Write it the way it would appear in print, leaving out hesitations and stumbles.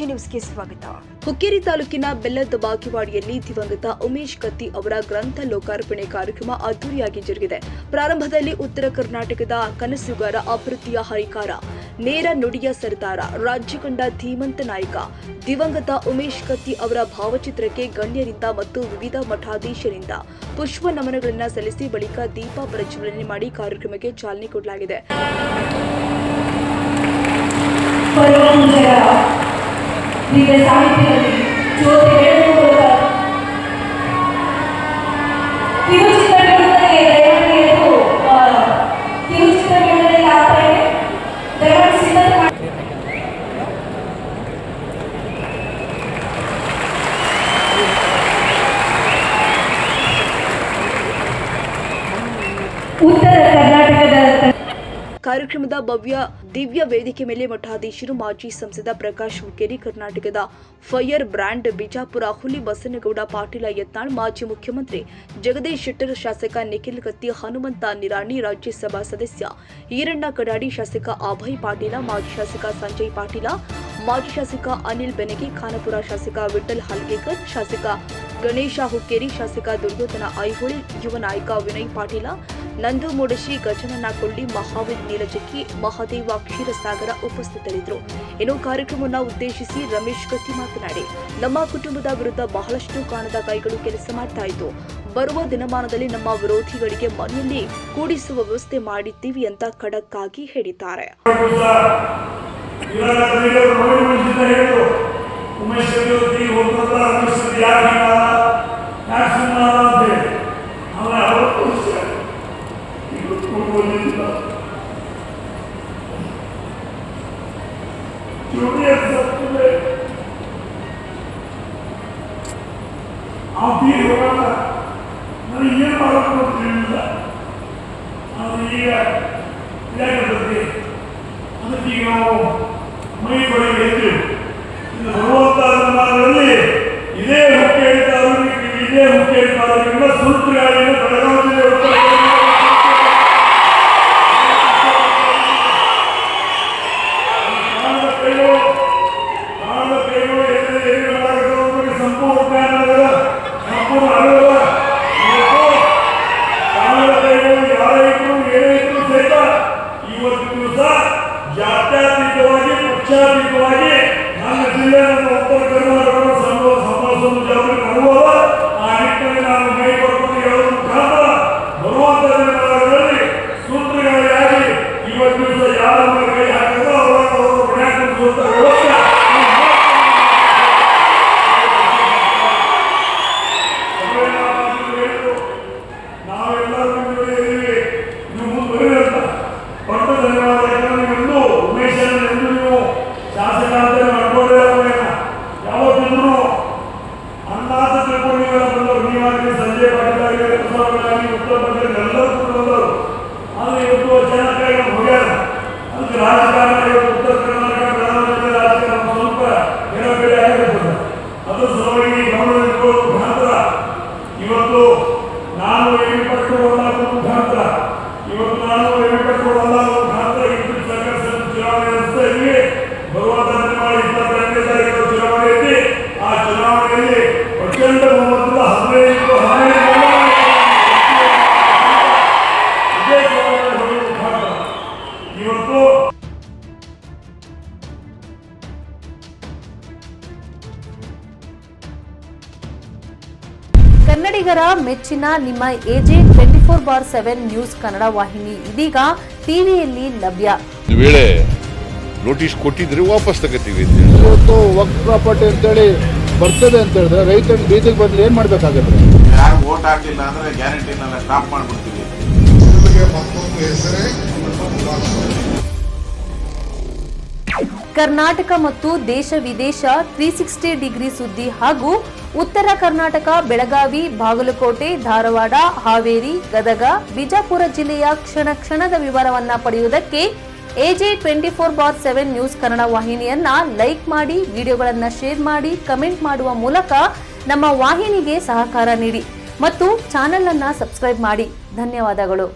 AJ ನ್ಯೂಸ್ಗೆ ಸ್ವಾಗತ. ಹುಕ್ಕೇರಿ ತಾಲೂಕಿನ ಬೆಲ್ಲದ ಬಾಗೇವಾಡಿಯಲ್ಲಿ ದಿವಂಗತ ಉಮೇಶ್ ಕತ್ತಿ ಅವರ ಗ್ರಂಥ ಲೋಕಾರ್ಪಣೆ ಕಾರ್ಯಕ್ರಮ ಅದ್ದೂರಿಯಾಗಿ ಜರುಗಿದೆ. ಪ್ರಾರಂಭದಲ್ಲಿ ಉತ್ತರ ಕರ್ನಾಟಕದ ಕನಸುಗಾರ, ಅಭಿವೃದ್ಧಿಯ ಹರಿಕಾರ, ನೇರ ನುಡಿಯ ಸರ್ದಾರ, ರಾಜ್ಯ ಕಂಡ ಧೀಮಂತ ನಾಯಕ ದಿವಂಗತ ಉಮೇಶ್ ಕತ್ತಿ ಅವರ ಭಾವಚಿತ್ರಕ್ಕೆ ಗಣ್ಯರಿಂದ ಮತ್ತು ವಿವಿಧ ಮಠಾಧೀಶರಿಂದ ಪುಷ್ಪ ನಮನಗಳನ್ನು ಸಲ್ಲಿಸಿ ಬಳಿಕ ದೀಪ ಪ್ರಜ್ವಲನೆ ಮಾಡಿ ಕಾರ್ಯಕ್ರಮಕ್ಕೆ ಚಾಲನೆ ಕೊಡಲಾಗಿದೆ. ಕಾರ್ಯಕ್ರಮದ ದಿವ್ಯ ವೇದಿಕೆ ಮೇಲೆ ಮಠಾಧೀಶರು, ಮಾಜಿ ಸಂಸದ ಪ್ರಕಾಶ್ ಹುಕ್ಕೇರಿ, ಕರ್ನಾಟಕದ ಫೈರ್ ಬ್ರ್ಯಾಂಡ್ ಬಿಜಾಪುರ ಹುಲಿ ಬಸನಗೌಡ ಪಾಟೀಲ ಯತ್ನಾಳ್, ಮಾಜಿ ಮುಖ್ಯಮಂತ್ರಿ ಜಗದೀಶ್ ಶೆಟ್ಟರ್, ಶಾಸಕ ನಿಖಿಲ್ ಕತ್ತಿ, ಹನುಮಂತ ನಿರಾಣಿ, ರಾಜ್ಯಸಭಾ ಸದಸ್ಯ ಈರಣ್ಣ ಕಡಾಡಿ, ಶಾಸಕ ಅಭಯ್ ಪಾಟೀಲ, ಮಾಜಿ ಶಾಸಕ ಸಂಜಯ್ ಪಾಟೀಲ, ಮಾಜಿ ಶಾಸಕ ಅನಿಲ್ ಬೆನಗಿ, ಖಾನಾಪುರ ಶಾಸಕ ವಿಠಲ್ ಹಲ್ಗೇಕರ್, ಶಾಸಕ ಗಣೇಶ ಹುಕ್ಕೇರಿ, ಶಾಸಕ ದುರ್ಯೋಧನ ಐಹೊಳಿ, ಯುವ ನಾಯಕ ವಿನಯ್ ಪಾಟೀಲ, ನಂದು ಮೂಡಶಿ, ಗಜನನ ಕೊಳ್ಳಿ, ಮಹಾವೀರ್ ನೀಲಜಕ್ಕಿ, ಮಹದೇವ ಕ್ಷೀರಸಾಗರ ಉಪಸ್ಥಿತರಿದ್ದರು. ಇನ್ನು ಕಾರ್ಯಕ್ರಮವನ್ನು ಉದ್ದೇಶಿಸಿ ರಮೇಶ್ ಕತ್ತಿ ಮಾತನಾಡಿ, ನಮ್ಮ ಕುಟುಂಬದ ವಿರುದ್ಧ ಬಹಳಷ್ಟು ಕಾಣದ ಕೈಗಳು ಕೆಲಸ ಮಾಡ್ತಾ ಇತ್ತು. ಬರುವ ದಿನಮಾನದಲ್ಲಿ ನಮ್ಮ ವಿರೋಧಿಗಳಿಗೆ ಮನೆಯಲ್ಲಿ ಕೂಡಿಸುವ ವ್ಯವಸ್ಥೆ ಮಾಡಿದ್ದೀವಿ ಅಂತ ಖಡಕ್ ಆಗಿ ಹೇಳಿದ್ದಾರೆ. ಕನ್ನಡಿಗರ ಮೆಚ್ಚಿನ ನಿಮ್ಮ ಎಜೆ 24/7 ನ್ಯೂಸ್ ಕನ್ನಡ ವಾಹಿನಿ ಇದೀಗ ಟಿವಿಯಲ್ಲಿ ಲಭ್ಯ. ವೇಳೆ ನೋಟಿಸ್ ಕೊಟ್ಟಿದ್ರೆ ವಾಪಸ್ ತಗೋತೀವಿ. ಇವತ್ತು ವಕ್ಫ್ ಪ್ರಾಪರ್ಟಿ ಅಂತೇಳಿ ಬರ್ತದೆ ಅಂತ ಹೇಳಿದ್ರೆ ರೈತರ ಬೀದಿಗೆ ಬಂದ್ರೆ ಏನ್ ಮಾಡ್ಬೇಕಾಗತ್ತೆ? ಯಾರು ವೋಟ್ ಹಾಕಲಿಲ್ಲ ಅಂದ್ರೆ ಗ್ಯಾರಂಟಿನೆಲ್ಲ ಸ್ಟಾಪ್ ಮಾಡ್ಬಿಡ್ತೀವಿ. ಕರ್ನಾಟಕ ಮತ್ತು ದೇಶ ವಿದೇಶ 360 ಡಿಗ್ರಿ ಸುದ್ದಿ ಹಾಗೂ ಉತ್ತರ ಕರ್ನಾಟಕ, ಬೆಳಗಾವಿ, ಬಾಗಲಕೋಟೆ, ಧಾರವಾಡ, ಹಾವೇರಿ, ಗದಗ, ಬಿಜಾಪುರ ಜಿಲ್ಲೆಯ ಕ್ಷಣ ಕ್ಷಣದ ವಿವರವನ್ನ ಪಡೆಯುವುದಕ್ಕೆ ಎಜೆ 24/7 ನ್ಯೂಸ್ ಕನ್ನಡ ವಾಹಿನಿಯನ್ನ ಲೈಕ್ ಮಾಡಿ, ವಿಡಿಯೋಗಳನ್ನ ಶೇರ್ ಮಾಡಿ, ಕಮೆಂಟ್ ಮಾಡುವ ಮೂಲಕ ನಮ್ಮ ವಾಹಿನಿಗೆ ಸಹಕಾರ ನೀಡಿ ಮತ್ತು ಚಾನೆಲ್ ಅನ್ನ ಸಬ್ಸ್ಕ್ರೈಬ್ ಮಾಡಿ. ಧನ್ಯವಾದಗಳು.